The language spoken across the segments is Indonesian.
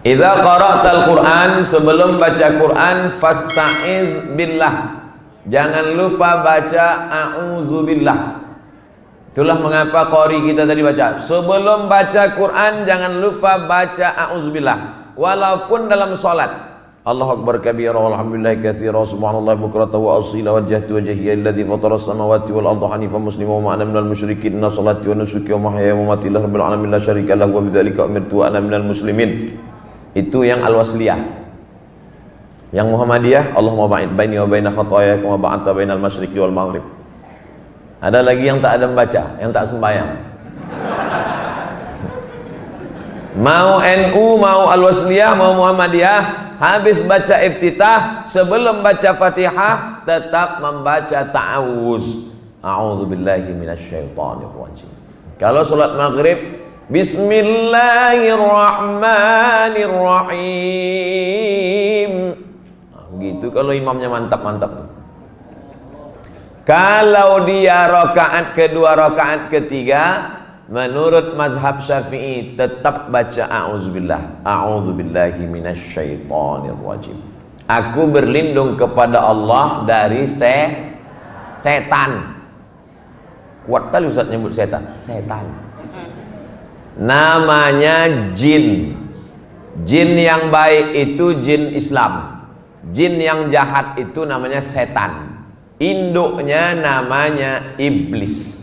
Idza qara'tal Qur'an, sebelum baca Quran, fasta'iz billah. Jangan lupa baca a'udzubillah. Itulah mengapa qori kita tadi baca. Sebelum baca Quran jangan lupa baca a'udzubillah. Walaupun dalam salat. Allahu akbar kabira walhamdulillahi katsira subhanallahi bukratan wa asila wajjahtu wajhiya alladzi fatara as-samawati wal arda hanifan musliman wa ana minal musyrikin inna salati wa nusuki wa mahyaya wa mamati lillahi rabbil alamin la syarika lahu wa bidzalika umirtu wa ana minal muslimin. Itu yang al-wasliyah. Yang Muhammadiyah, Allahumma ba'id baini wa baina khataaya kama ba'adta bainal masyriqi wal maghrib. Ada lagi yang tak ada membaca, yang tak sembahyang. Mau NU, mau al-wasliyah, mau Muhammadiyah, habis baca iftitah, sebelum baca Fatihah tetap membaca ta'awuz. A'udzubillahi minasyaitonirrajim. Kalau salat maghrib, Bismillahirrahmanirrahim. Nah, begitu kalau imamnya mantap-mantap tuh. Kalau dia rakaat kedua, rakaat ketiga, menurut mazhab Syafi'i tetap baca a'udzubillah. A'udzubillahi minasyaitonirrajim. Aku berlindung kepada Allah dari setan. Kuat kali Ustaz nyebut setan. Setan. Namanya jin. Jin yang baik itu jin Islam. Jin yang jahat itu namanya setan. Induknya namanya iblis.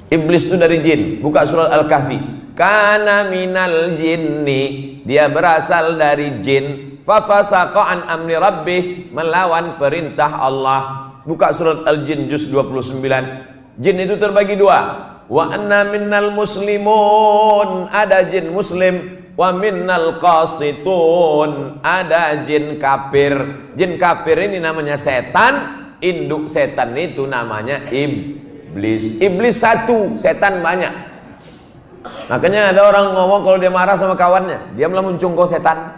Iblis itu dari jin. Buka surat Al-Kahfi. Kana minal jinni. Dia berasal dari jin. Fafasaqa an amri rabbih. Melawan perintah Allah. Buka surat Al-Jin juz 29. Jin itu terbagi dua. Wa anna minnal muslimun. Ada jin muslim. Wa minnal qasitun. Ada jin kafir. Jin kafir ini namanya setan. Induk setan itu namanya iblis. Iblis satu, setan banyak. Makanya ada orang ngomong kalau dia marah sama kawannya, dia melamun cungko setan.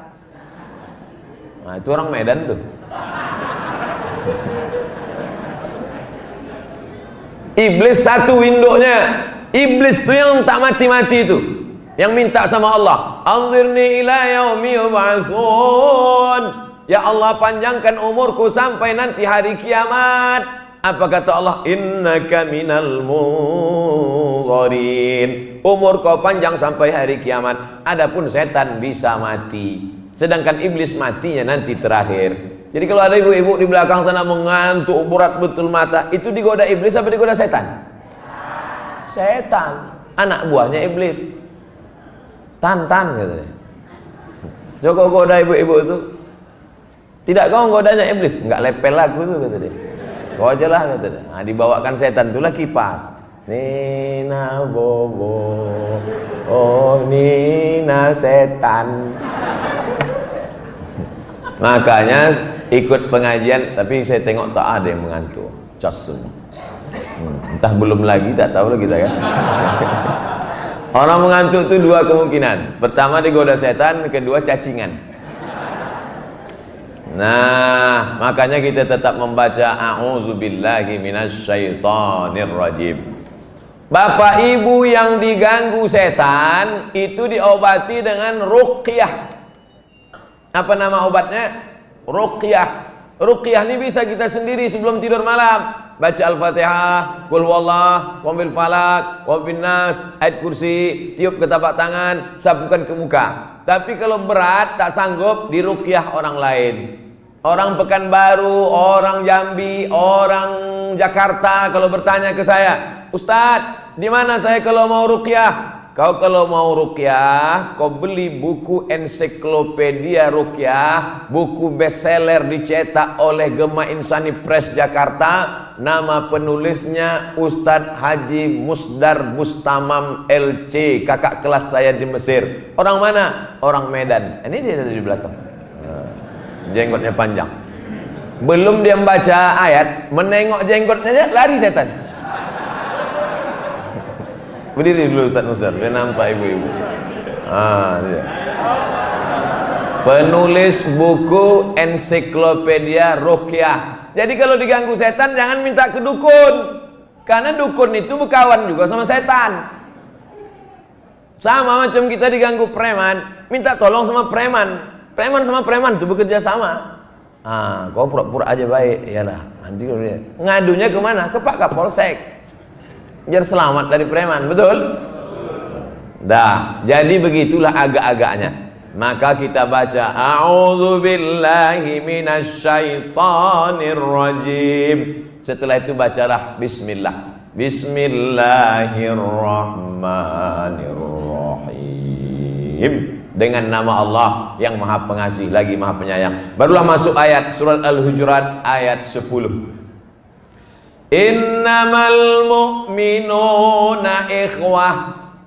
Nah itu orang Medan tuh. Iblis satu induknya. Iblis tuh yang tak mati-mati itu, yang minta sama Allah, anzirni ila yaumi yub'atsun. Ya Allah, panjangkan umurku sampai nanti hari kiamat. Apa kata Allah? Innaka minal munzarin. Umur kau panjang sampai hari kiamat. Adapun setan bisa mati, sedangkan iblis matinya nanti terakhir. Jadi kalau ada ibu-ibu di belakang sana mengantuk berat betul mata, itu digoda iblis apa digoda setan? Setan. Anak buahnya iblis. Tantan katanya. Coba goda ibu-ibu itu. Tidak kau godanya iblis, enggak lepel aku tuh kata dia. Kau aja lah kata dia. Nah, dibawakan setan itulah kipas. Nina bobo, oh Nina setan. Makanya ikut pengajian, tapi saya tengok tak ada yang mengantuk. Cas semua. Entah belum lagi, tak tahu lah kita kan. Orang mengantuk itu dua kemungkinan. Pertama digoda setan, kedua cacingan. Nah, makanya kita tetap membaca a'udzubillahi minasyaitonirrajim. Bapak ibu yang diganggu setan itu diobati dengan ruqyah. Apa nama obatnya? Ruqyah. Ruqyah ini bisa kita sendiri sebelum tidur malam. Baca Al-Fatihah, Qul huwallah, wa bil falaq, wa bin nas, ayat kursi, tiup ke tapak tangan, sapukan ke muka. Tapi kalau berat tak sanggup, diruqyah orang lain. Orang Pekanbaru, orang Jambi, orang Jakarta kalau bertanya ke saya, Ustadz, di mana saya kalau mau ruqyah? Kau kalau mau ruqyah, kau beli buku ensiklopedia ruqyah, buku bestseller dicetak oleh Gema Insani Press Jakarta. Nama penulisnya Ustadz Haji Musdar Bustamam LC, kakak kelas saya di Mesir. Orang mana? Orang Medan. Ini dia ada di belakang. Jenggotnya panjang. Belum dia membaca ayat, menengok jenggotnya aja lari setan. Berdiri dulu Ustaz Musdar, biar nampak ibu-ibu. Dia. Penulis buku ensiklopedia ruqyah. Jadi kalau diganggu setan jangan minta ke dukun, karena dukun itu berkawan juga sama setan. Sama macam kita diganggu preman, minta tolong sama preman. Preman sama preman itu bekerja sama. Kau pura-pura aja baik, iyalah. Nanti ngadunya kemana? Ke Pak Kapolsek. Biar selamat dari preman, betul? Dah, jadi begitulah agak-agaknya. Maka kita baca a'udzubillahi minasyaitonirrajim. Setelah itu bacalah bismillah. Bismillahirrahmanirrahim. Dengan nama Allah yang Maha Pengasih lagi Maha Penyayang. Barulah masuk ayat surat Al-Hujurat ayat 10. Innamal mu'minuna ikhwah.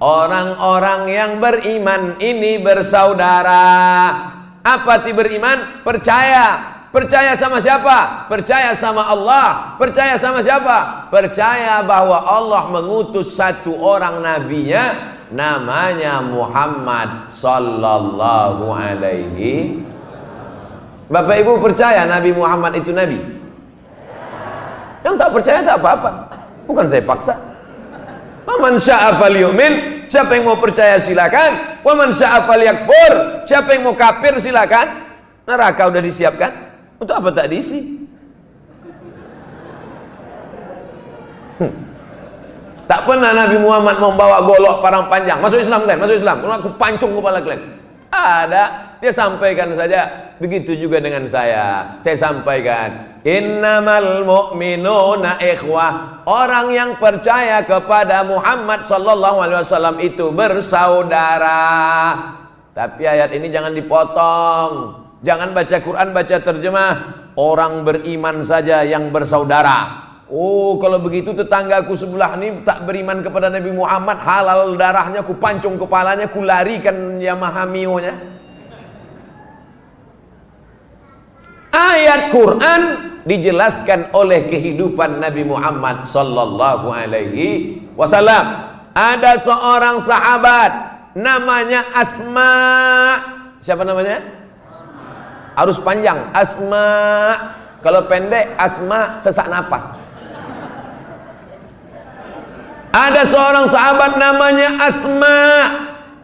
Orang-orang yang beriman ini bersaudara. Apa arti beriman? Percaya. Percaya sama siapa? Percaya sama Allah. Percaya sama siapa? Percaya bahwa Allah mengutus satu orang nabinya, namanya Muhammad sallallahu alaihi. Bapak Ibu percaya Nabi Muhammad itu nabi? Yang tak percaya tak apa-apa. Bukan saya paksa. Faman syaa falyu'min, siapa yang mau percaya silakan. Wa man syaa falyakfur, siapa yang mau kafir silakan. Neraka udah disiapkan. Untuk apa tak diisi? Tak pernah Nabi Muhammad membawa golok parang panjang. Masuk Islam kalian, masuk Islam. Kalau aku pancung kepala kalian. Ada, dia sampaikan saja. Begitu juga dengan saya sampaikan. Innamal mu'minuna ikhwah. Orang yang percaya kepada Muhammad sallallahu alaihi wasallam itu bersaudara. Tapi ayat ini jangan dipotong. Jangan baca Quran, baca terjemah. Orang beriman saja yang bersaudara. Oh, kalau begitu tetanggaku sebelah ini tak beriman kepada Nabi Muhammad, halal darahnya, ku pancung kepalanya, ku larikan Yamaha Mio-nya. Ayat Quran dijelaskan oleh kehidupan Nabi Muhammad sallallahu alaihi wasallam. Ada seorang sahabat namanya Asma. Siapa namanya? Harus panjang, Asma. Kalau pendek, Asma sesak napas. Ada seorang sahabat namanya Asma,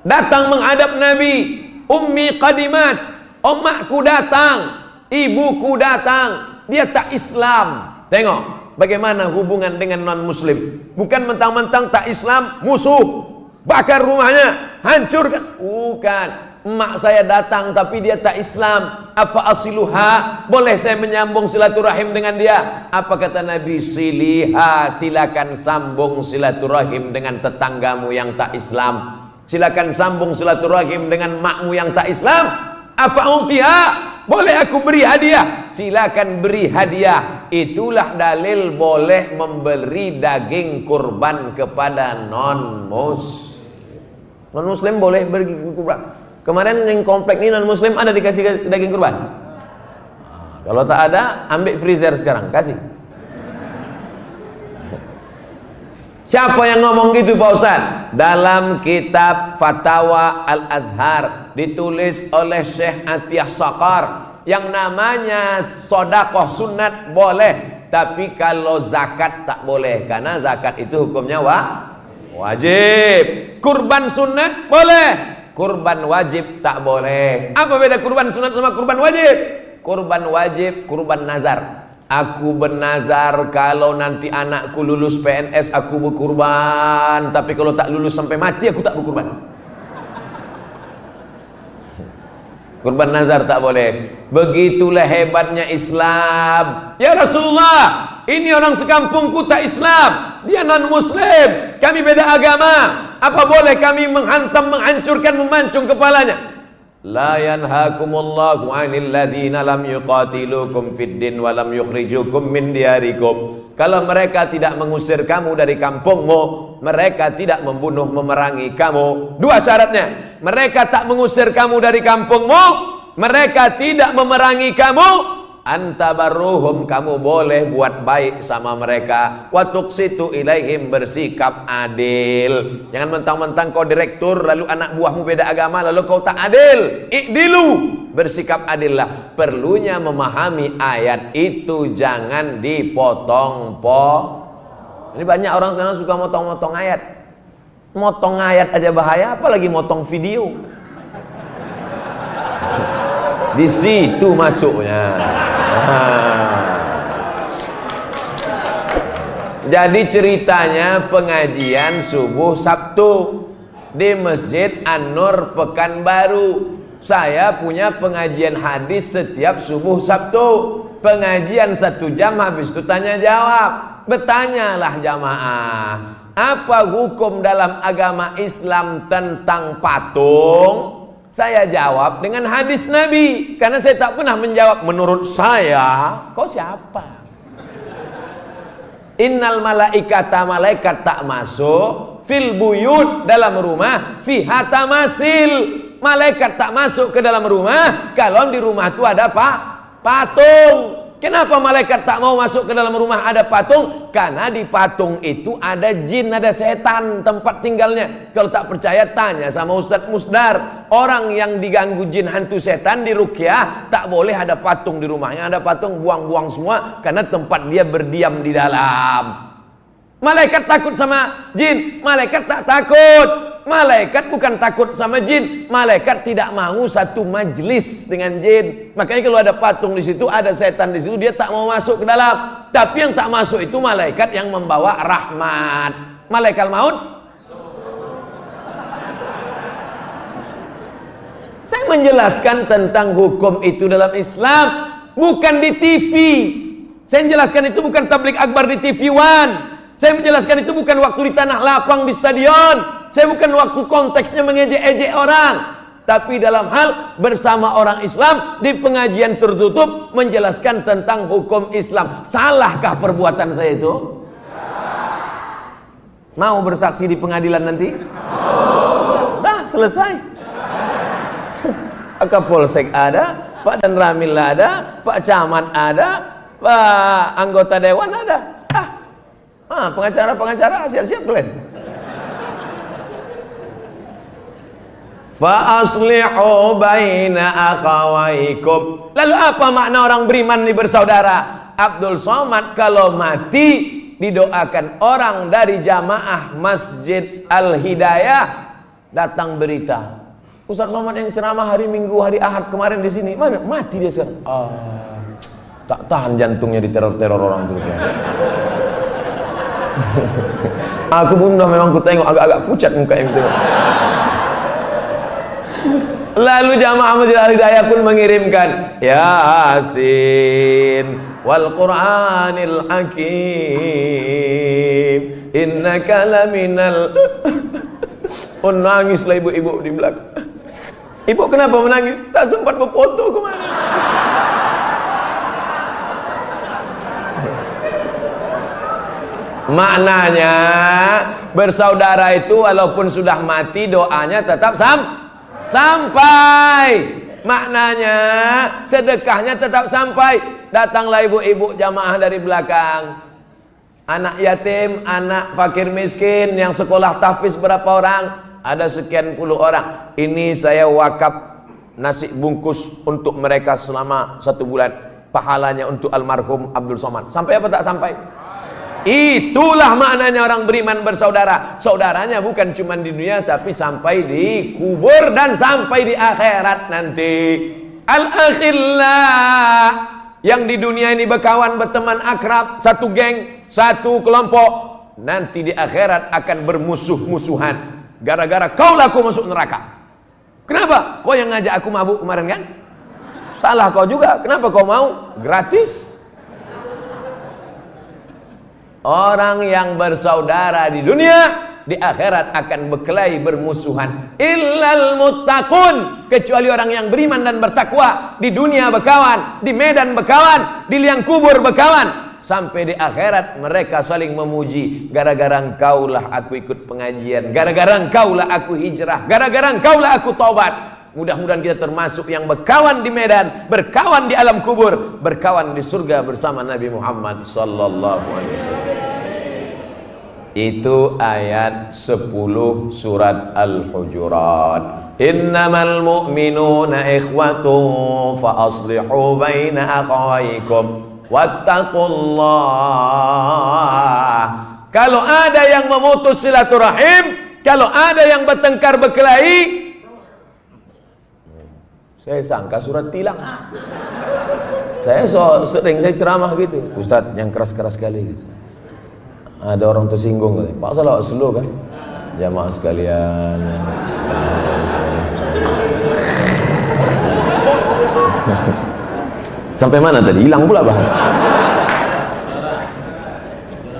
datang menghadap Nabi. Ummi qadimat, omakku datang, ibuku datang. Dia tak Islam. Tengok bagaimana hubungan dengan non muslim. Bukan mentang-mentang tak Islam, musuh, bakar rumahnya, hancurkan. Bukan. Emak saya datang tapi dia tak Islam. Apa asiluha? Boleh saya menyambung silaturahim dengan dia? Apa kata Nabi? Siliha, silakan sambung silaturahim dengan tetanggamu yang tak Islam. Silakan sambung silaturahim dengan makmu yang tak Islam. Apa utiha? Boleh aku beri hadiah? Silakan beri hadiah. Itulah dalil boleh memberi daging kurban kepada non muslim. Non muslim boleh beri kurban. Kemarin yang komplek ini non muslim ada dikasih daging kurban. Kalau tak ada, ambil freezer sekarang, kasih. Siapa yang ngomong gitu Pak Ustaz? Dalam kitab Fatawa Al-Azhar ditulis oleh Syekh Atiyah Saqar, yang namanya sodakoh sunat boleh, tapi kalau zakat tak boleh, karena zakat itu hukumnya wajib. Kurban sunat boleh, kurban wajib tak boleh. Apa beda kurban sunat sama kurban wajib? Kurban wajib, kurban nazar. Aku bernazar kalau nanti anakku lulus PNS aku berkurban, tapi kalau tak lulus sampai mati aku tak berkurban. Kurban nazar tak boleh. Begitulah hebatnya Islam. Ya Rasulullah, ini orang sekampungku tak Islam, dia non muslim, kami beda agama. Apa boleh kami menghantam, menghancurkan, memancung kepalanya? La yanhakumullahu 'anil ladzina lam yuqatilukum fid din wa lam yukhrijukum min diyarikum. Kalau mereka tidak mengusir kamu dari kampungmu, mereka tidak membunuh, memerangi kamu. Dua syaratnya. Mereka tak mengusir kamu dari kampungmu, mereka tidak memerangi kamu. Antabarruhum, kamu boleh buat baik sama mereka. Wa tuqsitu ilaihim, bersikap adil. Jangan mentang-mentang kau direktur lalu anak buahmu beda agama lalu kau tak adil. I'dilu, bersikap adillah. Perlunya memahami ayat itu, jangan dipotong. Ini banyak orang sekarang suka motong-motong ayat. Motong ayat aja bahaya, apalagi motong video. Di situ masuknya. Jadi ceritanya pengajian subuh Sabtu di Masjid An-Nur Pekanbaru. Saya punya pengajian hadis setiap subuh Sabtu. Pengajian 1 jam, habis itu tanya jawab. Bertanyalah jamaah, apa hukum dalam agama Islam tentang patung? Saya jawab dengan hadis Nabi, karena saya tak pernah menjawab menurut saya. Kau siapa? Innal malaikata, malaikat tak masuk fil buyut, dalam rumah, fiha tamasil, malaikat tak masuk ke dalam rumah kalau di rumah itu ada patung. Kenapa malaikat tak mau masuk ke dalam rumah ada patung? Karena di patung itu ada jin, ada setan tempat tinggalnya. Kalau tak percaya tanya sama Ustadz Musdar. Orang yang diganggu jin, hantu, setan di ruqyah tak boleh ada patung di rumahnya. Ada patung, buang-buang semua, karena tempat dia berdiam di dalam. Malaikat takut sama jin? Malaikat tak takut. Malaikat bukan takut sama jin, malaikat tidak mau satu majlis dengan jin. Makanya kalau ada patung di situ, ada setan di situ, dia tak mau masuk ke dalam. Tapi yang tak masuk itu malaikat yang membawa rahmat. Malaikat maut. Saya menjelaskan tentang hukum itu dalam Islam, bukan di TV. Saya menjelaskan itu bukan tablik akbar di TV One. Saya menjelaskan itu bukan waktu di tanah lapang di stadion. Saya bukan waktu konteksnya mengejek-ejek orang, tapi dalam hal bersama orang Islam di pengajian tertutup menjelaskan tentang hukum Islam. Salahkah perbuatan saya itu? Mau bersaksi di pengadilan nanti? Dah selesai. Kapolsek ada, Pak Dan Ramil ada, Pak Camat ada, Pak anggota dewan ada. Pengacara siap-siap kalian. Fa aslihu baina akhawaikum. Lalu apa makna orang beriman ini bersaudara? Abdul Somad kalau mati didoakan orang dari jamaah Masjid Al-Hidayah, datang berita, Ustaz Somad yang ceramah hari Minggu, hari Ahad kemarin di sini, mana? Mati dia sekarang. Tak tahan jantungnya di teror-teror orang itu. Aku pun memang ku tengok agak-agak pucat muka yang itu. Lalu jamaah Masjid Al-Hidayah pun mengirimkan Yasin wal Qur'anil Hakim innaka laminal. Nangislah ibu-ibu di belakang. Ibu kenapa menangis? Tak sempat berfoto kemana. Maknanya bersaudara itu walaupun sudah mati doanya tetap sampai. Maknanya sedekahnya tetap sampai. Datanglah ibu-ibu jamaah dari belakang, anak yatim, anak fakir miskin yang sekolah tahfiz berapa orang? Ada sekian puluh orang. Ini saya wakaf nasi bungkus untuk mereka selama 1 bulan. Pahalanya untuk almarhum Abdul Somad. Sampai apa tak sampai? Itulah maknanya orang beriman bersaudara. Saudaranya bukan cuma di dunia, tapi sampai di kubur dan sampai di akhirat nanti. Al-akhillah, yang di dunia ini berkawan, berteman akrab, satu geng, satu kelompok, nanti di akhirat akan bermusuh-musuhan gara-gara kau laku masuk neraka. Kenapa? Kau yang ngajak aku mabuk kemarin kan? Salah kau juga. Kenapa kau mau? Gratis. Orang yang bersaudara di dunia, di akhirat akan berkelahi bermusuhan. Illal muttaqun, kecuali orang yang beriman dan bertakwa. Di dunia berkawan, di medan berkawan, di liang kubur berkawan, sampai di akhirat mereka saling memuji. Gara-gara engkaulah aku ikut pengajian, gara-gara engkaulah aku hijrah, gara-gara engkaulah aku taubat. Mudah-mudahan kita termasuk yang berkawan di medan, berkawan di alam kubur, berkawan di surga bersama Nabi Muhammad sallallahu alaihi wasallam. Itu ayat 10 surat Al-Hujurat. Innamal mu'minuna ikhwatun fa aslihu baina akhawaykum wattaqullah. Kalau ada yang memutus silaturahim, Kalau ada yang bertengkar berkelahi, saya sangka surat tilang. Saya sering ceramah gitu, Ustadz yang keras-keras sekali gitu. Ada orang tersinggung katanya, Pak salah slow kan? Jamaah sekalian. Sampai mana tadi? Hilang pula bahan.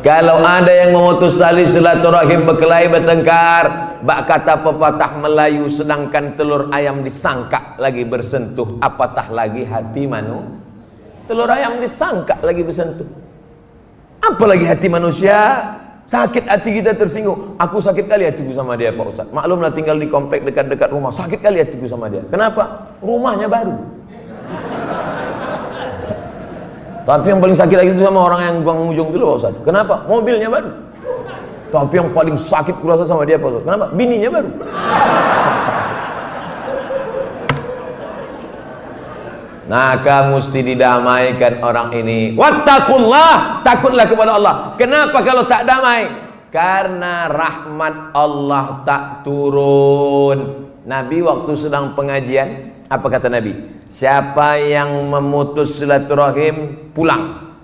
Kalau ada yang memutus tali silaturahim berkelahi bertengkar, bak kata pepatah Melayu, sedangkan telur ayam disangka lagi bersentuh, apatah lagi hati manu. Telur ayam disangka lagi bersentuh, apalagi hati manusia. Sakit hati kita tersinggung. Aku sakit kali hatiku sama dia Pak Ustaz. Maklumlah tinggal di komplek dekat-dekat rumah, sakit kali hatiku sama dia. Kenapa? Rumahnya baru. Tapi yang paling sakit lagi itu sama orang yang buang ujung dulu Pak Ustaz. Kenapa? Mobilnya baru. Tapi yang paling sakit kurasa sama dia Pak Ustaz. Kenapa? Bininya baru. Maka mesti didamaikan orang ini. Wattaqullah, takutlah kepada Allah. Kenapa kalau tak damai? Karena rahmat Allah tak turun. Nabi waktu sedang pengajian, apa kata Nabi? Siapa yang memutus silaturahim pulang.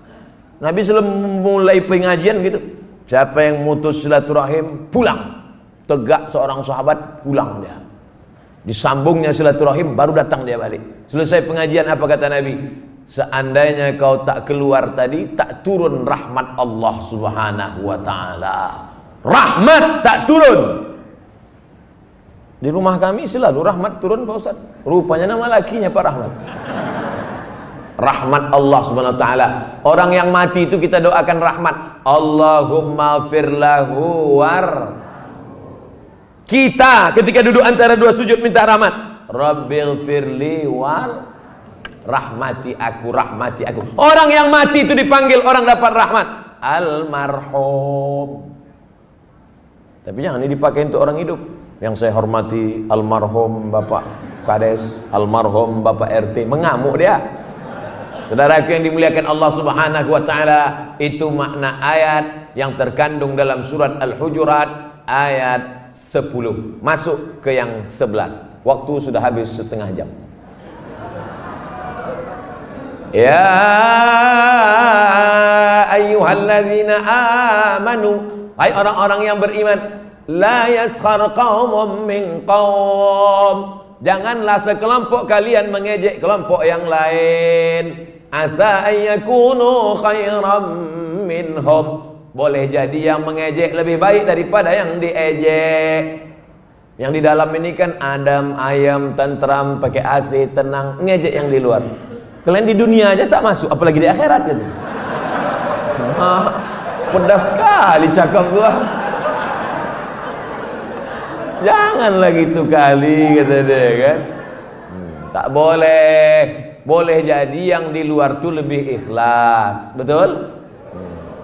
Nabi sebelum mulai pengajian gitu, siapa yang memutus silaturahim pulang. Tegak seorang sahabat, pulang dia. Disambungnya silaturahim, baru datang dia balik. Selesai pengajian, apa kata Nabi? Seandainya kau tak keluar tadi, tak turun rahmat Allah subhanahu wa ta'ala. Rahmat tak turun. Di rumah kami selalu rahmat turun Pak Ustaz. Rupanya nama lakinya Pak Rahmat. Rahmat Allah subhanahu wa ta'ala. Orang yang mati itu kita doakan rahmat. Allahumma firlahu war. Kita ketika duduk antara dua sujud minta rahmat. Rabbil firli war rahmati aku, rahmati aku. Orang yang mati itu dipanggil orang dapat rahmat. Almarhum. Tapi jangan ini dipakai untuk orang hidup. Yang saya hormati almarhum Bapak Kades, almarhum Bapak RT, mengamuk dia. Saudaraku yang dimuliakan Allah subhanahu wa ta'ala, itu makna ayat yang terkandung dalam surat Al-Hujurat ayat 10. Masuk ke yang 11. Waktu sudah habis setengah jam. Ya ayyuhalladzina amanu, hai orang-orang yang beriman, la yaskhar qaumun min qaum, janganlah sekelompok kalian mengejek kelompok yang lain. Asa ayyakunu khairam minhum, boleh jadi yang mengejek lebih baik daripada yang diejek. Yang di dalam ini kan adem, ayam, tentram, pakai AC, tenang, ngejek yang di luar. Kalian di dunia aja tak masuk, apalagi di akhirat gitu. Pedas sekali cakap gua. Janganlah gitu kali, kata dia kan. Tak boleh. Boleh jadi yang di luar tuh lebih ikhlas. Betul?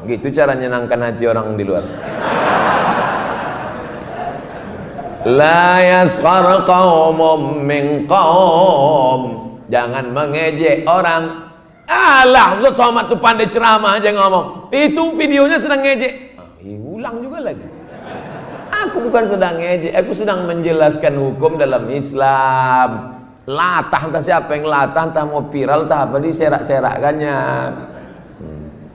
Gitu cara menyenangkan hati orang di luar. La yaskhar qaumum min qaum, jangan mengejek orang. Alah, Ustaz Somad tuh pandai ceramah aja ngomong. Itu videonya sedang ngejek. Ulang juga lagi. Aku bukan sedang ngejek, aku sedang menjelaskan hukum dalam Islam. Latah entah siapa yang latah, entah mau viral, entah apa diserak-serakkannya.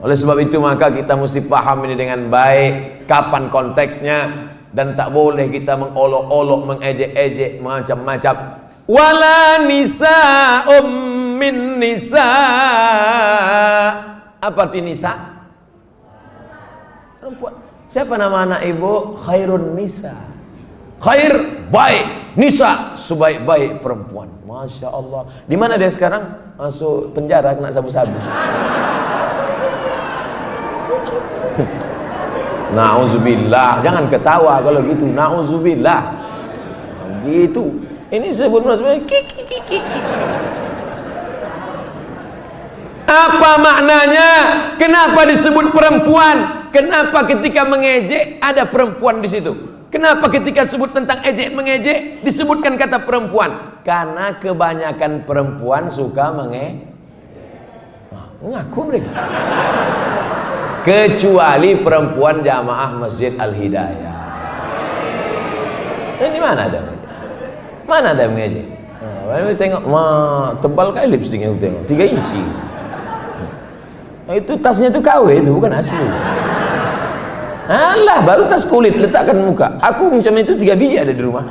Oleh sebab itu maka kita mesti paham ini dengan baik, kapan konteksnya, dan tak boleh kita mengolok-olok, mengejek-ejek macam-macam. Wala nisa'um min nisa. Apa arti nisa? Perempuan. Siapa nama anak ibu? Khairun nisa. Khair, baik. Nisa, sebaik-baik perempuan. Masya Allah. Di mana dia sekarang? Masuk penjara, kena sabu-sabu. Na'udzubillah. Jangan ketawa kalau gitu. Na'udzubillah. Gitu. Ini sebut sebenarnya kiki. Apa maknanya? Kenapa disebut perempuan? Kenapa ketika mengejek ada perempuan di situ? Kenapa ketika sebut tentang ejek mengejek disebutkan kata perempuan? Karena kebanyakan perempuan suka mengaku mereka. Kecuali perempuan jamaah Masjid Al-Hidayah. Ini mana ada mengejek? Mana ada mengejek? Nah, tengok, tebal kali lipstiknya aku tengok, 3 inci. Nah, itu tasnya itu KW itu, bukan asli. Alah, baru tas kulit, letakkan muka. Aku macam itu 3 biji ada di rumah.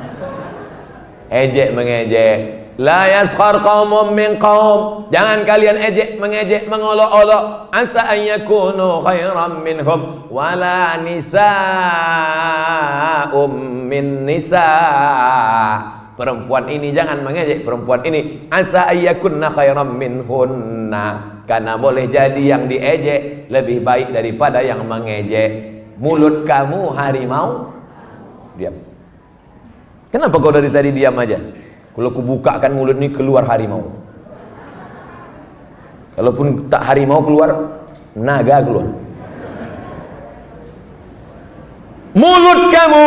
Ejek mengejek. La yaskhar qaumun min qaum. Jangan kalian ejek mengejek mengolok-olok. Asa an yakunu khairan minhum wala nisa'um min nisa'. Perempuan ini jangan mengejek perempuan ini. Asa an yakunna khairan minhunna. Karena boleh jadi yang diejek lebih baik daripada yang mengejek. Mulut kamu harimau, diam. Kenapa kau dari tadi diam aja? Kalau aku bukakan mulut ini keluar harimau. Kalaupun tak harimau keluar, naga keluar. Mulut kamu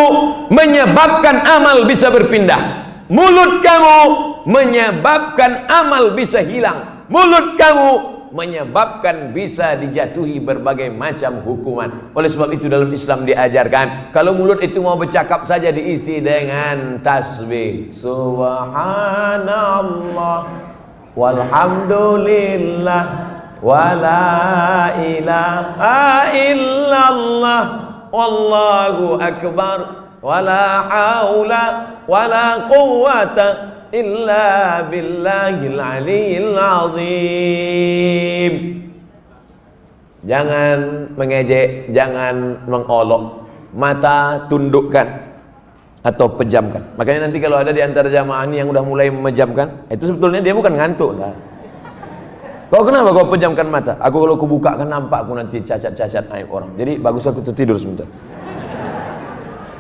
menyebabkan amal bisa berpindah. Mulut kamu menyebabkan amal bisa hilang. Mulut kamu menyebabkan bisa dijatuhi berbagai macam hukuman. Oleh sebab itu dalam Islam diajarkan, kalau mulut itu mau bercakap saja diisi dengan tasbih. Subhanallah walhamdulillah wala ilaha illallah wallahu akbar wala haula wala quwwata illa billahil aliyil azim. Jangan mengejek, jangan mengolok. Mata tundukkan atau pejamkan. Makanya nanti kalau ada di antara jamaah ini yang udah mulai memejamkan, itu sebetulnya dia bukan ngantuk. Nah. Kau kenapa kau pejamkan mata? Aku kalau aku buka kan nampak aku nanti cacat-cacat aib orang. Jadi bagus aku tertidur sebentar.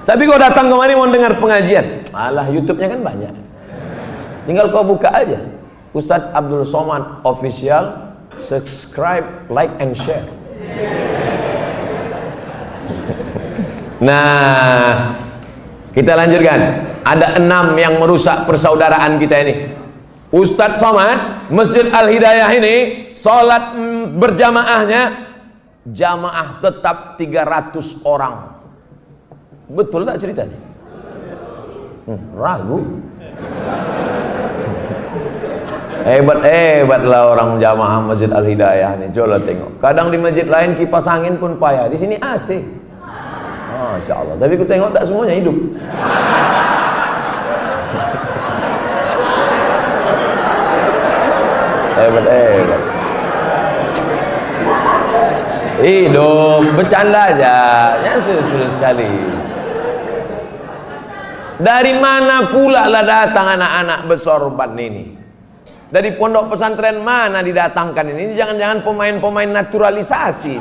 Tapi kau datang kemari mau dengar pengajian, alah YouTube-nya kan banyak. Tinggal kau buka aja Ustadz Abdul Somad Official, subscribe, like and share. Nah, kita lanjutkan. Ada 6 yang merusak persaudaraan kita ini. Ustadz Somad Masjid Al-Hidayah ini sholat berjamaahnya jamaah tetap 300 orang. Betul tak ceritanya? Ragu. Hebat-hebatlah orang jamaah Masjid Al-Hidayah nih. Coba tengok. Kadang di masjid lain kipas angin pun payah. Di sini AC. Masya Allah. Tapi aku tengok tak semuanya hidup. Hebat-hebat. Hidup. Bercanda aja. Ya serius sekali. Dari mana pula lah datang anak-anak bersorban ini? Dari pondok pesantren mana didatangkan ini? Ini jangan-jangan pemain-pemain naturalisasi.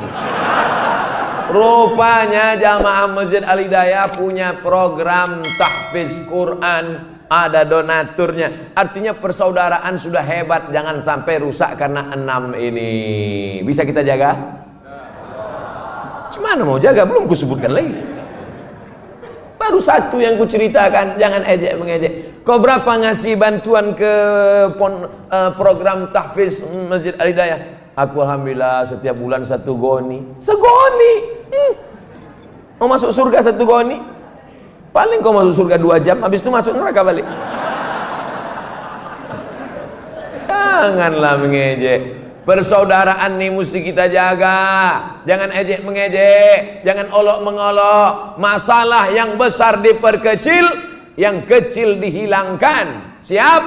Rupanya jamaah Masjid Al-Hidayah punya program tahfiz Quran, ada donaturnya. Artinya persaudaraan sudah hebat, jangan sampai rusak karena 6 ini. Bisa kita jaga? Gimana mau jaga? Belum kusebutkan lagi. Baru 1 yang kuceritakan, jangan ejek mengejek. Kau berapa ngasih bantuan ke program tahfiz Masjid Al-Hidayah? Aku alhamdulillah setiap bulan 1 goni. Segoni. Mau masuk surga 1 goni? Paling kau masuk surga 2 jam, habis itu masuk neraka balik. Janganlah mengejek. Persaudaraan ini mesti kita jaga. Jangan ejek mengejek, jangan olok mengolok. Masalah yang besar diperkecil, yang kecil dihilangkan. Siap?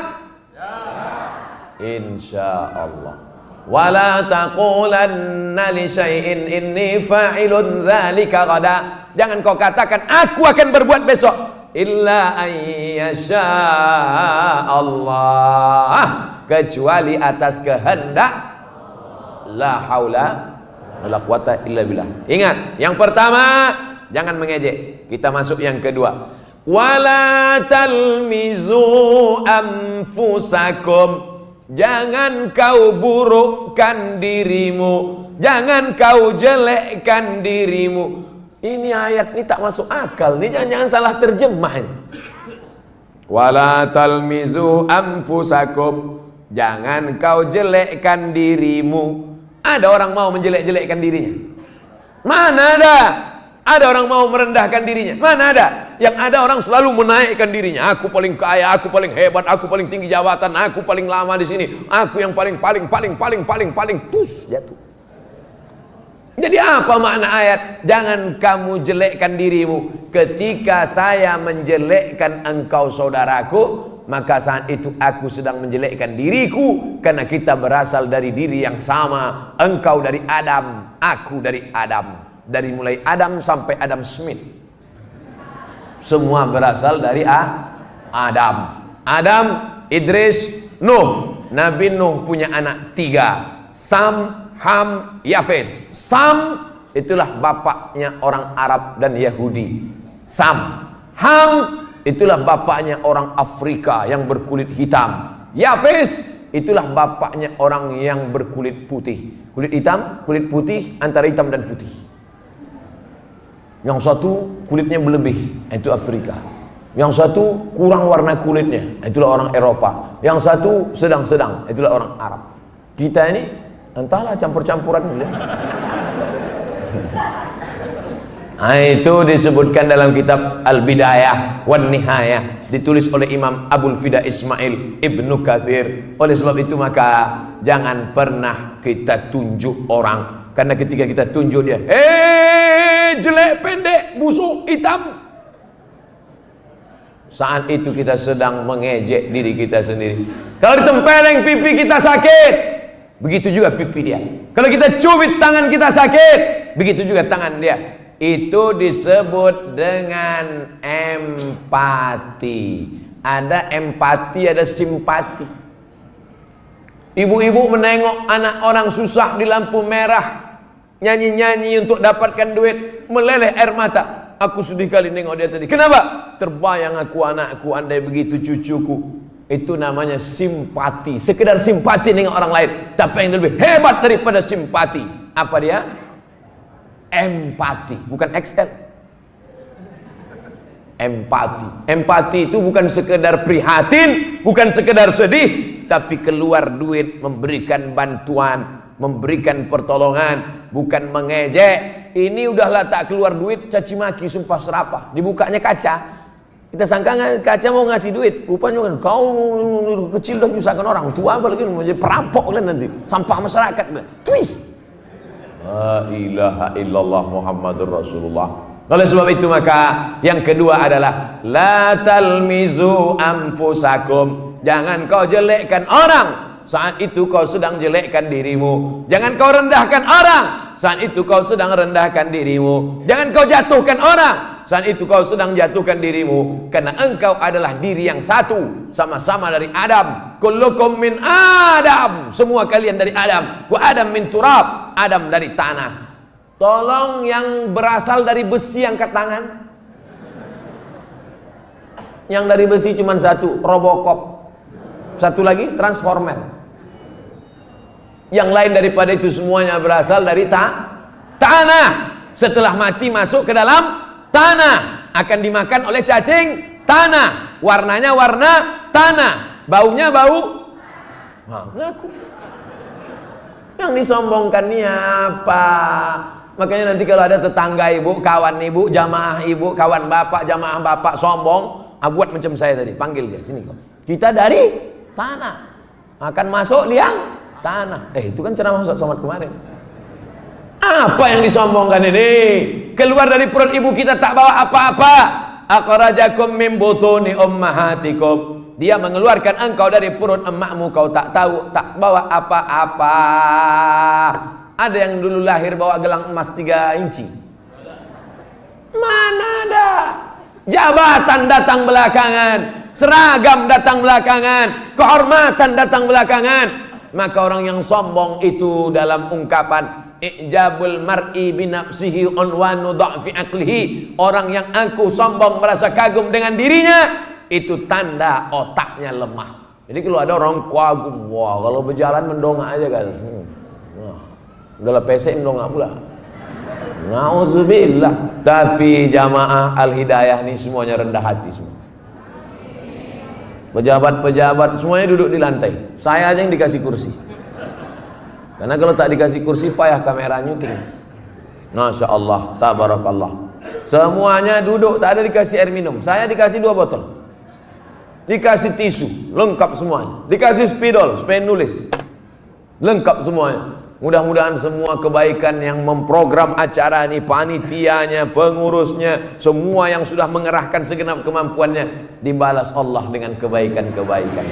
Insya Allah. Wala taqulanna li syai'in inni fa'ilun dzalika ghada. Jangan kau katakan aku akan berbuat besok. Illa ayyasha Allah. Kecuali atas kehendak. La haula wala quwata illa billah. Ingat, yang pertama jangan mengejek. Kita masuk yang kedua. Wala talmizu anfusakum. Jangan kau burukkan dirimu, jangan kau jelekkan dirimu. Ini ayat ini tak masuk akal. Ini jangan salah terjemah. Wala talmizu anfusakum. Jangan kau jelekkan dirimu. Ada orang mau menjelek-jelekkan dirinya? Mana ada? Ada orang mau merendahkan dirinya? Mana ada? Yang ada orang selalu menaikkan dirinya. Aku paling kaya, aku paling hebat, aku paling tinggi jabatan, aku paling lama di sini, aku yang paling tus jatuh. Jadi apa makna ayat? Jangan kamu jelekkan dirimu. Ketika saya menjelekkan engkau saudaraku, maka saat itu aku sedang menjelekkan diriku, karena kita berasal dari diri yang sama. Engkau dari Adam, aku dari Adam. Dari mulai Adam sampai Adam Smith, semua berasal dari Adam. Adam, Idris, Nuh. Nabi Nuh punya anak 3, Sam, Ham, Yafes. Sam itulah bapaknya orang Arab dan Yahudi. Sam. Ham itulah bapaknya orang Afrika yang berkulit hitam. Yafes itulah bapaknya orang yang berkulit putih. Kulit hitam, kulit putih, antara hitam dan putih. Yang satu kulitnya berlebih, itu Afrika. Yang satu kurang warna kulitnya, itulah orang Eropa. Yang satu sedang-sedang, itulah orang Arab. Kita ini entahlah campur-campuran. Nah, itu disebutkan dalam kitab Al-Bidayah wan Nihayah, ditulis oleh Imam Abul Fida Ismail Ibnu Katsir. Oleh sebab itu maka jangan pernah kita tunjuk orang, karena ketika kita tunjuk dia, jelek, pendek, busuk, hitam, saat itu kita sedang mengejek diri kita sendiri. Kalau ditempeleng pipi kita sakit, begitu juga pipi dia. Kalau kita cubit tangan kita sakit, begitu juga tangan dia. Itu disebut dengan empati. Ada empati, ada simpati. Ibu-ibu menengok anak orang susah di lampu merah, nyanyi-nyanyi untuk dapatkan duit, meleleh air mata. Aku sedih kali nengok dia tadi. Kenapa? Terbayang aku anakku, andai begitu cucuku. Itu namanya simpati. Sekedar simpati nengok orang lain. Tapi yang lebih hebat daripada simpati, apa dia? Empati, bukan XL. Empati. Empati itu bukan sekedar prihatin, bukan sekedar sedih, tapi keluar duit, memberikan bantuan, memberikan pertolongan, bukan mengejek. Ini udahlah tak keluar duit, caci maki, sumpah serapah. Dibukanya kaca, kita sangka kaca mau ngasih duit, rupanya kan kau kecil dan menyusahkan orang tua, apalagi mau jadi perampok kan nanti, sampah masyarakat. Tuih. La ilaha illallah Muhammadur Rasulullah. Oleh sebab itu maka yang kedua adalah la talmizu anfusakum. Jangan kau jelekkan orang, saat itu kau sedang jelekkan dirimu. Jangan kau rendahkan orang, saat itu kau sedang rendahkan dirimu. Jangan kau jatuhkan orang, saat itu kau sedang jatuhkan dirimu. Karena engkau adalah diri yang satu, sama-sama dari Adam. Kullukum min Adam, semua kalian dari Adam. Wa Adam min turab, Adam dari tanah. Tolong yang berasal dari besi angkat tangan. Yang dari besi cuma satu, Robocop. Satu lagi Transformer. Yang lain daripada itu semuanya berasal dari tanah. Setelah mati masuk ke dalam tanah, akan dimakan oleh cacing tanah. Warnanya warna tanah, baunya bau ngaku. Yang disombongkan ini apa? Makanya nanti kalau ada tetangga ibu, kawan ibu, jamaah ibu, kawan bapak, jamaah bapak sombong, buat macam saya tadi, panggil dia sini kok. Kita dari tanah, akan masuk liang tanah. Itu kan ceramah Ustaz Somad kemarin. Apa yang disombongkan ini? Keluar dari perut ibu kita tak bawa apa-apa. Akhrajakum min butuni ummahatikum. Dia mengeluarkan engkau dari perut emakmu, kau tak tahu, tak bawa apa-apa. Ada yang dulu lahir bawa gelang emas 3 inci? Mana ada? Jabatan datang belakangan, seragam datang belakangan, kehormatan datang belakangan. Maka orang yang sombong itu dalam ungkapan ijabul mar'i binafsihi unwanu dha'fi aqlihi, orang yang aku sombong merasa kagum dengan dirinya, itu tanda otaknya lemah. Jadi kalau ada orang kagum, wah kalau berjalan mendongak aja guys. Udahlah pesek mendongak pula. Nauzubillah. Tapi jamaah Al-Hidayah ini semuanya rendah hati semua. Pejabat-pejabat semuanya duduk di lantai. Saya aja yang dikasih kursi. Karena kalau tak dikasih kursi payah kamera nyuting. Masya Allah, tabarakallah. Semuanya duduk, tak ada dikasih air minum. Saya dikasih 2 botol. Dikasih tisu, lengkap semuanya. Dikasih spidol, supaya nulis. Lengkap semuanya. Mudah-mudahan semua kebaikan yang memprogram acara ini, panitianya, pengurusnya, semua yang sudah mengerahkan segenap kemampuannya, dibalas Allah dengan kebaikan-kebaikan.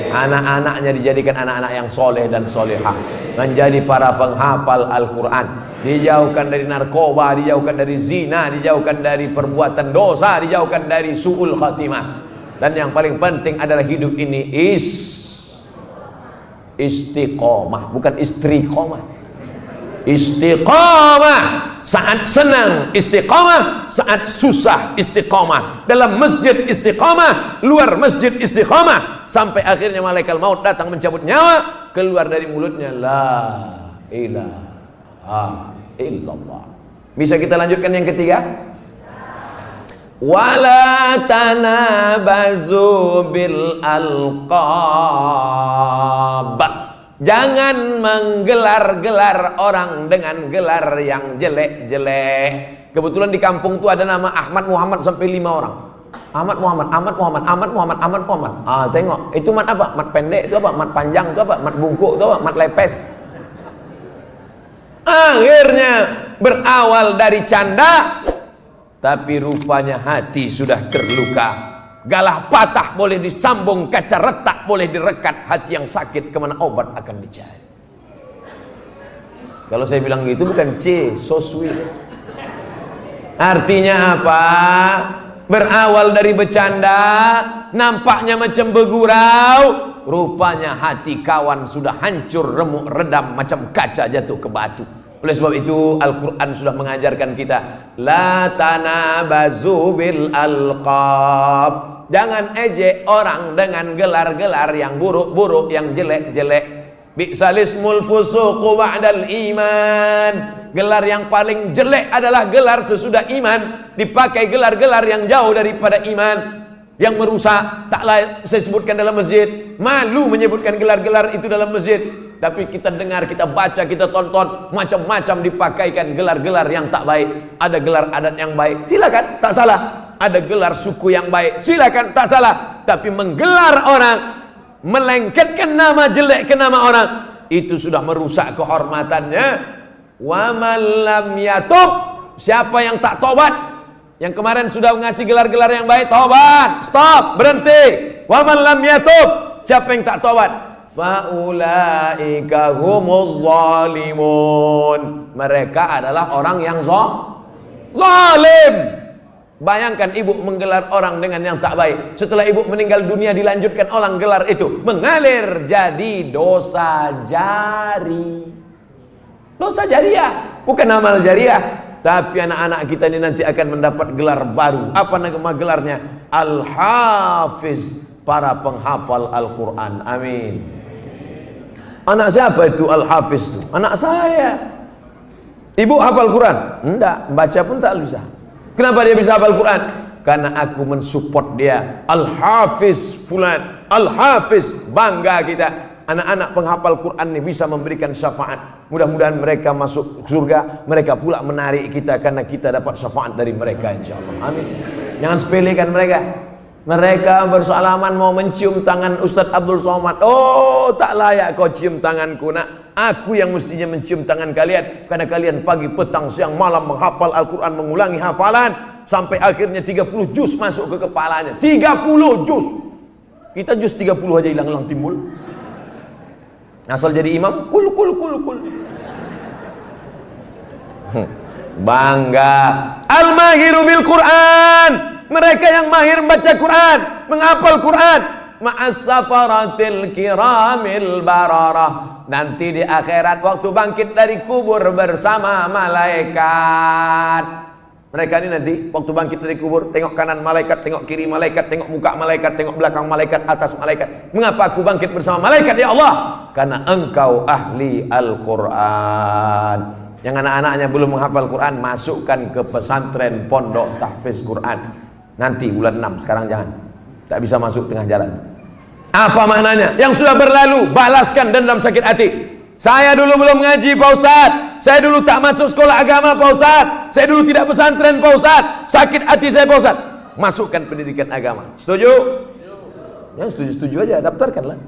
Anak-anaknya dijadikan anak-anak yang soleh dan solehah, menjadi para penghafal Al-Quran, dijauhkan dari narkoba, dijauhkan dari zina, dijauhkan dari perbuatan dosa, dijauhkan dari su'ul khatimah. Dan yang paling penting adalah hidup ini istiqomah, bukan istriqomah. Istiqomah saat senang, istiqomah saat susah, istiqomah dalam masjid, istiqomah luar masjid, istiqomah sampai akhirnya malaikat maut datang mencabut nyawa, keluar dari mulutnya la ilaha illallah. Bisa kita lanjutkan yang ketiga? Wala tanabazu bil alqab. Jangan menggelar-gelar orang dengan gelar yang jelek-jelek. Kebetulan di kampung tuh ada nama Ahmad Muhammad sampai 5 orang. Ahmad Muhammad, Ahmad Muhammad, Ahmad Muhammad, Ahmad Muhammad. Ah, tengok, itu mat apa? Mat pendek itu apa? Mat panjang itu apa? Mat bungkuk itu apa? Mat lepes. Akhirnya berawal dari canda, tapi rupanya hati sudah terluka. Galah patah boleh disambung, kaca retak boleh direkat. Hati yang sakit kemana obat akan dicari. Kalau saya bilang gitu bukan so sweet. Artinya apa? Berawal dari bercanda, nampaknya macam bergurau, rupanya hati kawan sudah hancur, remuk, redam macam kaca jatuh ke batu. Oleh sebab itu Al-Quran sudah mengajarkan kita, la tanabazu bil alqab. Jangan ejek orang dengan gelar-gelar yang buruk-buruk, yang jelek-jelek. Bi'salismul fusuqu ba'dal iman. Gelar yang paling jelek adalah gelar sesudah iman. Dipakai gelar-gelar yang jauh daripada iman, yang merusak. Taklah saya sebutkan dalam masjid. Malu menyebutkan gelar-gelar itu dalam masjid. Tapi kita dengar, kita baca, kita tonton, macam-macam dipakaikan gelar-gelar yang tak baik. Ada gelar adat yang baik, silakan, tak salah. Ada gelar suku yang baik, silakan, tak salah. Tapi menggelar orang, melengketkan nama jelek ke nama orang, itu sudah merusak kehormatannya. Wa man lam yatub, siapa yang tak tobat, yang kemarin sudah ngasih gelar-gelar yang baik, tobat, stop, berhenti. Wa man lam yatub, siapa yang tak tobat, faulaika humuz zalimun, mereka adalah orang yang zalim. Bayangkan ibu menggelar orang dengan yang tak baik. Setelah ibu meninggal dunia dilanjutkan orang gelar itu, mengalir jadi dosa jari. Dosa jariah, bukan amal jariah. Tapi anak-anak kita ini nanti akan mendapat gelar baru. Apa nama gelarnya? Al-Hafiz, para penghafal Al-Quran. Amin. Anak siapa itu Al-Hafiz itu? Anak saya. Ibu hafal Quran? Enggak, baca pun tak bisa. Kenapa dia bisa hafal Quran? Karena aku mensupport dia. Al-Hafiz fulan, Al-Hafiz, bangga kita. Anak-anak penghafal Quran ini bisa memberikan syafaat. Mudah-mudahan mereka masuk surga. Mereka pula menarik kita karena kita dapat syafaat dari mereka, insyaallah. Amin. Jangan sepelekan mereka. Mereka bersalaman mau mencium tangan Ustaz Abdul Somad. Oh, tak layak kau cium tanganku, nak. Aku yang mestinya mencium tangan kalian, karena kalian pagi, petang, siang, malam menghafal Al-Quran, mengulangi hafalan sampai akhirnya 30 juz masuk ke kepalanya. 30 juz. Kita juz 30 aja hilang-hilang timbul. Asal jadi imam, kul. Bangga. Al-mahiru bil Quran. Mereka yang mahir membaca Quran, menghafal Quran, ma'as safaratil kiramil bararah. Nanti di akhirat waktu bangkit dari kubur bersama malaikat. Mereka ini nanti waktu bangkit dari kubur, tengok kanan malaikat, tengok kiri malaikat, tengok muka malaikat, tengok belakang malaikat, atas malaikat. Mengapa aku bangkit bersama malaikat, ya Allah? Karena engkau ahli Al-Quran. Yang anak-anaknya belum menghafal Quran, masukkan ke pesantren pondok tahfiz Quran. Nanti bulan 6, sekarang jangan. Tak bisa masuk tengah jalan. Apa maknanya? Yang sudah berlalu, balaskan dendam sakit hati. Saya dulu belum ngaji, Pak Ustadz. Saya dulu tak masuk sekolah agama Pak Ustaz. Saya dulu tidak pesantren Pak Ustaz. Sakit hati saya Pak Ustaz. Masukkan pendidikan agama. Setuju? Yang setuju-setuju aja, daftarkanlah.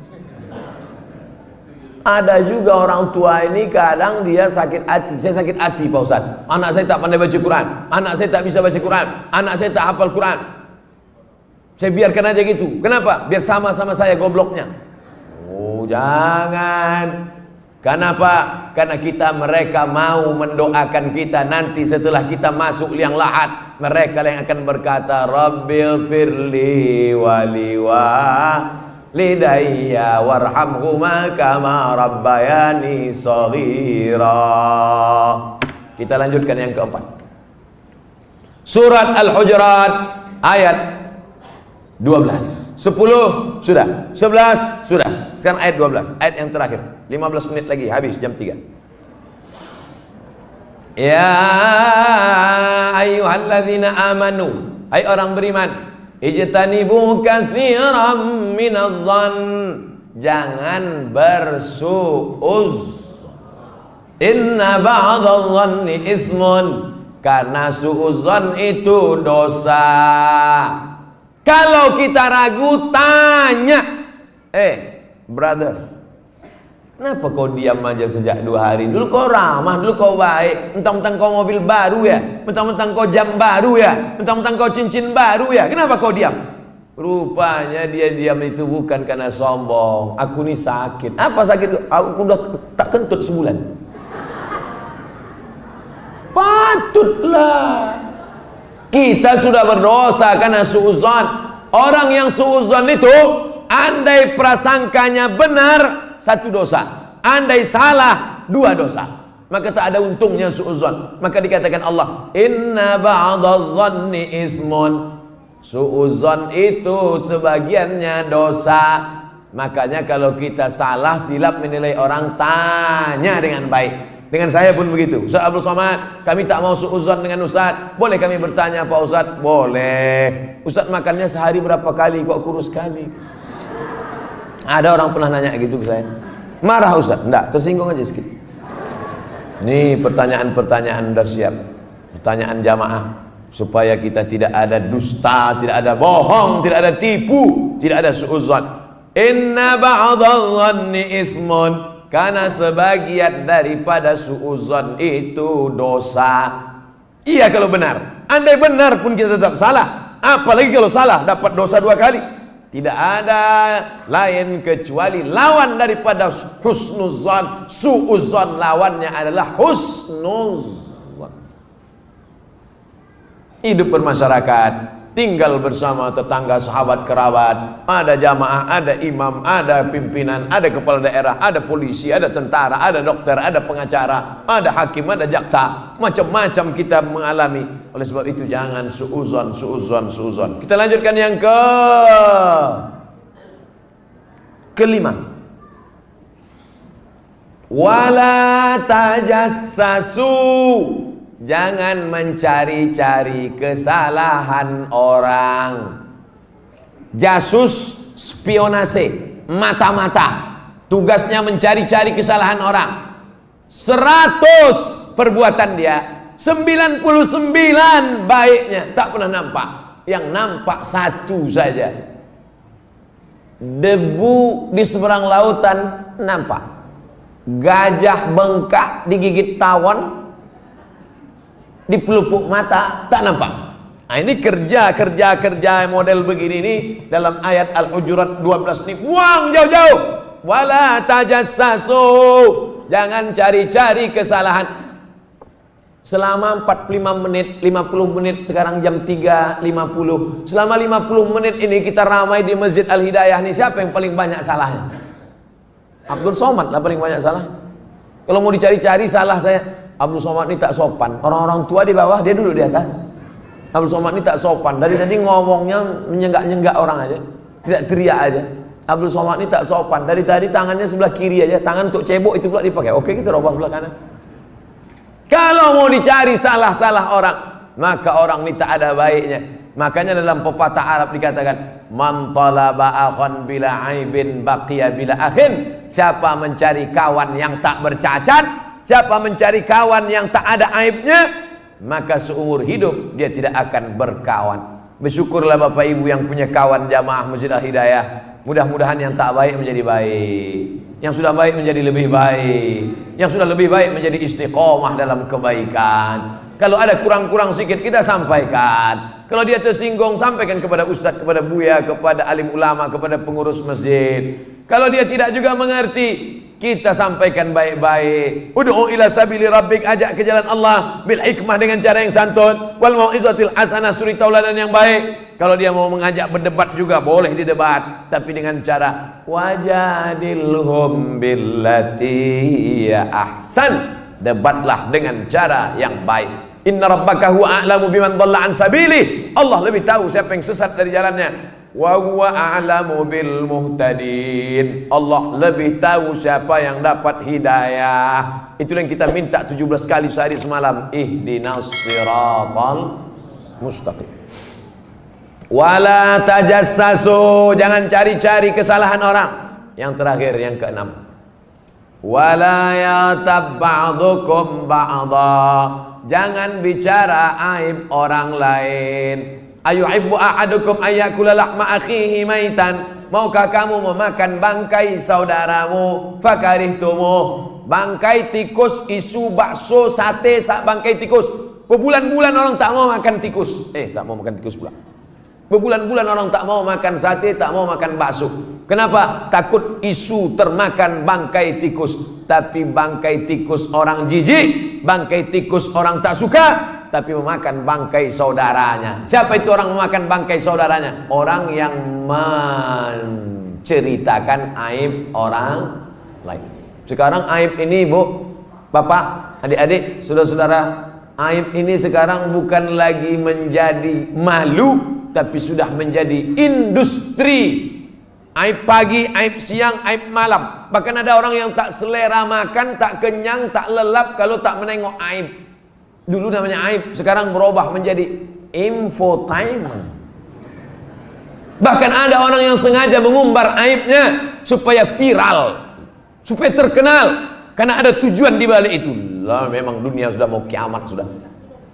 Ada juga orang tua ini kadang dia sakit hati. Saya sakit hati Pak Ustaz. Anak saya tak pandai baca Quran. Anak saya tak bisa baca Quran. Anak saya tak hafal Quran. Saya biarkan aja gitu. Kenapa? Biar sama-sama saya gobloknya. Oh, jangan. Kenapa? Karena mereka mau mendoakan kita nanti setelah kita masuk liang lahat. Mereka yang akan berkata, Rabbil firli waliwa lidayya warhamhuma kama rabbayani shaghira. Kita lanjutkan yang keempat. Surat Al-Hujurat ayat 12. 10 sudah, 11 sudah. Sekarang ayat 12, ayat yang terakhir. 15 menit lagi habis jam 3. Ya ayyuhalladzina amanu, hai orang beriman, ijtanibu katsiran minadh-dhann, jangan bersuuz. Inna ba'dadh-dhanni ismun, karena suudzon itu dosa. Kalau kita ragu, tanya, brother, kenapa kau diam aja sejak 2 hari? Dulu kau ramah, dulu kau baik. Mentang-mentang kau mobil baru ya, mentang-mentang kau jam baru ya, mentang-mentang kau cincin baru ya, kenapa kau diam? Rupanya dia diam itu bukan karena sombong. Aku ini sakit. Apa sakit? Aku udah tak kentut sebulan. Patutlah. Kita sudah berdosa karena suudzon. Orang yang suudzon itu, andai prasangkanya benar, 1 dosa. Andai salah, 2 dosa. Maka tak ada untungnya suudzon. Maka dikatakan Allah, inna ba'dadh-dhanni ismun. Suudzon itu sebagiannya dosa. Makanya kalau kita salah, silap menilai orang, tanya dengan baik. Dengan saya pun begitu. Ustaz Abdul Somad, kami tak mau suudzon dengan Ustaz. Boleh kami bertanya Pak Ustaz? Boleh. Ustaz makannya sehari berapa kali? Kok kurus sekali? Ada orang pernah nanya gitu ke saya. Marah Ustaz? Enggak, tersinggung aja sedikit. Nih pertanyaan-pertanyaan udah siap. Pertanyaan jamaah. Supaya kita tidak ada dusta, tidak ada bohong, tidak ada tipu, tidak ada suudzon. Inna ba'dadh-dhanni ismun, karena sebagian daripada suudzon itu dosa. Iya kalau benar. Andai benar pun kita tetap salah. Apalagi kalau salah dapat dosa 2 kali. Tidak ada lain kecuali lawan daripada husnuzon. Suudzon lawannya adalah husnuzon. Hidup bermasyarakat, tinggal bersama tetangga, sahabat, kerabat, ada jamaah, ada imam, ada pimpinan, ada kepala daerah, ada polisi, ada tentara, ada dokter, ada pengacara, ada hakim, ada jaksa, macam-macam kita mengalami. Oleh sebab itu jangan suudzon. Kita lanjutkan yang kelima. Wala tajassasu, jangan mencari-cari kesalahan orang. Jasus, spionase, mata-mata, tugasnya mencari-cari kesalahan orang. 100 perbuatan dia, 99 baiknya, tak pernah nampak. Yang nampak 1 saja. Debu di seberang lautan nampak. Gajah bengkak digigit tawon, di pelupuk mata tak nampak. Nah, ini kerja model begini nih dalam ayat Al-Hujurat 12 ini buang jauh-jauh. Wala tajassasu, jangan cari-cari kesalahan. Selama 45 menit, 50 menit, sekarang jam 3.50. Selama 50 menit ini kita ramai di Masjid Al-Hidayah nih, siapa yang paling banyak salahnya? Abdul Somad lah paling banyak salah. Kalau mau dicari-cari salah saya, Abdul Somad ini tak sopan. Orang-orang tua di bawah, dia duduk di atas. Abdul Somad ini tak sopan. Dari tadi ngomongnya menyenggak-nyenggak orang aja, tidak teriak aja. Abdul Somad ini tak sopan. Dari tadi tangannya sebelah kiri aja, tangan untuk cebok itu pula dipakai. Oke, kita robah sebelah kanan. Kalau mau dicari salah-salah orang, maka orang ini tak ada baiknya. Makanya dalam pepatah Arab dikatakan, man talaba akhan bila aibin baqiya bila akhin. Siapa mencari kawan yang tak bercacat, Siapa mencari kawan yang tak ada aibnya, maka seumur hidup dia tidak akan berkawan. Bersyukurlah Bapak Ibu yang punya kawan jamaah Masjid Al-Hidayah. Mudah-mudahan yang tak baik menjadi baik, yang sudah baik menjadi lebih baik, yang sudah lebih baik menjadi istiqomah dalam kebaikan. Kalau ada kurang-kurang sedikit kita sampaikan. Kalau dia tersinggung, sampaikan kepada ustadz, kepada buya, kepada alim ulama, kepada pengurus masjid. Kalau dia tidak juga mengerti, kita sampaikan baik-baik. Ud'u ila sabili rabbik, ajak ke jalan Allah bil hikmah, dengan cara yang santun, wal mau'izatil hasanah, suri tauladan yang baik. Kalau dia mau mengajak berdebat juga boleh didebat, tapi dengan cara wajadilhum billati ya ahsan. Debatlah dengan cara yang baik. Inna rabbaka huwa a'lamu biman dhalla an sabili. Allah lebih tahu siapa yang sesat dari jalannya. Wa huwa a'lamu bil muhtadin. Allah lebih tahu siapa yang dapat hidayah. Itulah yang kita minta 17 kali sehari semalam. Ihdinas siratal mustaqim. Wala tajassasu, jangan cari-cari kesalahan orang. Yang terakhir, yang keenam. Wala yatab ba'dukum ba'dha, jangan bicara aib orang lain. Ayuhibbu ahadukum ayyakula lahma akhihi maitan, maukah kamu memakan bangkai saudaramu? Fakarihtumuh, bangkai tikus, isu, bakso, sate, bangkai tikus. Berbulan-bulan orang tak mau makan tikus. Tak mau makan tikus pula. Berbulan-bulan orang tak mau makan sate, tak mau makan bakso. Kenapa? Takut isu termakan bangkai tikus. Tapi bangkai tikus orang jijik, bangkai tikus orang tak suka, tapi memakan bangkai saudaranya. Siapa itu orang memakan bangkai saudaranya? Orang yang menceritakan aib orang lain. Sekarang aib ini, Bu, Bapak, adik-adik, saudara-saudara, aib ini sekarang bukan lagi menjadi malu, tapi sudah menjadi industri. Aib pagi, aib siang, aib malam. Bahkan ada orang yang tak selera makan, tak kenyang, tak lelap kalau tak menengok aib. Dulu namanya aib, sekarang berubah menjadi infotainment. Bahkan ada orang yang sengaja mengumbar aibnya supaya viral, supaya terkenal, karena ada tujuan di balik itu. Lah, memang dunia sudah mau kiamat sudah.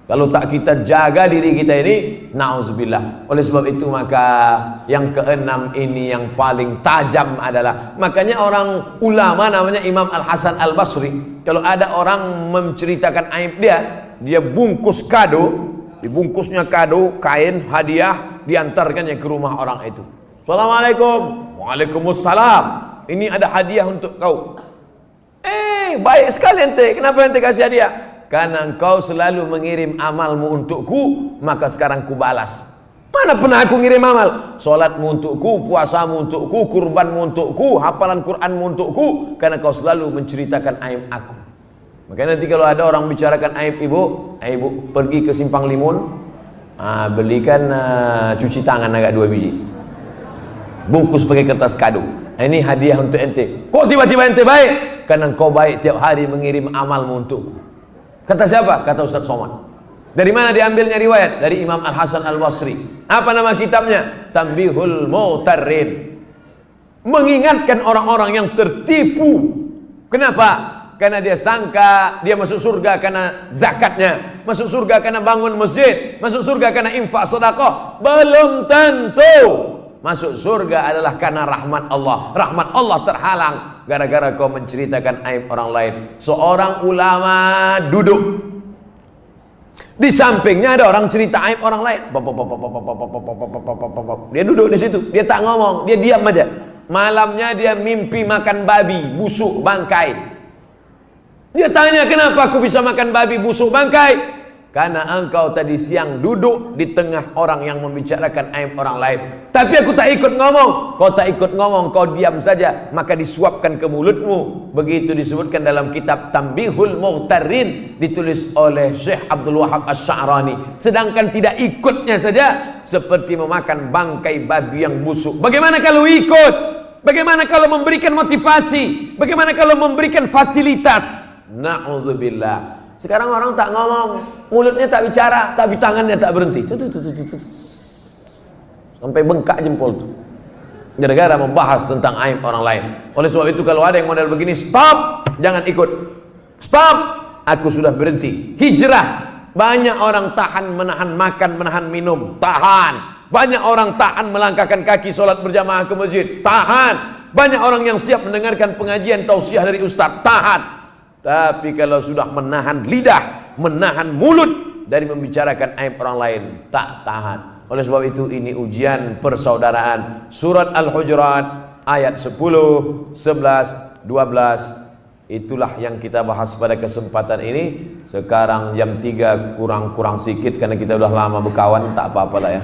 Kalau tak kita jaga diri kita ini, na'udzubillah. Oleh sebab itu maka yang keenam ini yang paling tajam adalah, makanya orang ulama namanya Imam Al-Hasan Al-Basri, kalau ada orang menceritakan aib dia bungkus kado, dibungkusnya kado, kain, hadiah, diantarkannya ke rumah orang itu. Assalamualaikum. Waalaikumsalam. Ini ada hadiah untuk kau. Baik sekali ente. Kenapa ente kasih hadiah? Karena engkau selalu mengirim amalmu untukku, maka sekarang ku balas. Mana pernah aku ngirim amal? Salatmu untukku, puasamu untukku, kurbanmu untukku, hafalan Qur'anmu untukku, karena kau selalu menceritakan aib aku. Makanya nanti kalau ada orang bicarakan aib ibu pergi ke Simpang Limun, belikan cuci tangan agak 2 biji, bungkus pakai kertas kado. Ini hadiah untuk ente. Kok tiba-tiba ente baik? Karena engkau baik tiap hari mengirim amalmu untukku. Kata siapa? Kata Ustaz Somad. Dari mana diambilnya riwayat? Dari Imam Al-Hasan Al-Basri. Apa nama kitabnya? Tanbihul Mu'tarrin. Mengingatkan orang-orang yang tertipu. Kenapa? Karena dia sangka dia masuk surga karena zakatnya, masuk surga karena bangun masjid, masuk surga karena infak sedekah. Belum tentu. Masuk surga adalah karena rahmat Allah. Rahmat Allah terhalang gara-gara kau menceritakan aib orang lain. Seorang ulama duduk, di sampingnya ada orang cerita aib orang lain. Dia duduk di situ, dia tak ngomong, dia diam aja. Malamnya dia mimpi makan babi busuk bangkai. Dia tanya, kenapa aku bisa makan babi busuk bangkai? Karena engkau tadi siang duduk di tengah orang yang membicarakan aib orang lain. Tapi aku tak ikut ngomong. Kau tak ikut ngomong, kau diam saja, maka disuapkan ke mulutmu. Begitu disebutkan dalam kitab Tanbihul Mu'tarrin, ditulis oleh Syekh Abdul Wahab Asy-Sya'rani. Sedangkan tidak ikutnya saja seperti memakan bangkai babi yang busuk. Bagaimana kalau ikut? Bagaimana kalau memberikan motivasi? Bagaimana kalau memberikan fasilitas? Na'udzubillah. Sekarang orang tak ngomong, mulutnya tak bicara, tapi tangannya tak berhenti. Sampai bengkak jempol tuh. Gara-gara membahas tentang aib orang lain. Oleh sebab itu kalau ada yang model begini, stop, jangan ikut. Stop, aku sudah berhenti. Hijrah. Banyak orang tahan menahan makan, menahan minum, tahan. Banyak orang tahan melangkahkan kaki sholat berjamaah ke masjid, tahan. Banyak orang yang siap mendengarkan pengajian tausiah dari ustaz, tahan. Tapi kalau sudah menahan lidah, menahan mulut dari membicarakan aib orang lain, tak tahan. Oleh sebab itu ini ujian persaudaraan. Surat Al-Hujurat ayat 10, 11, 12. Itulah yang kita bahas pada kesempatan ini. Sekarang jam 3 kurang-kurang sikit karena kita udah lama berkawan, tak apa-apa lah ya.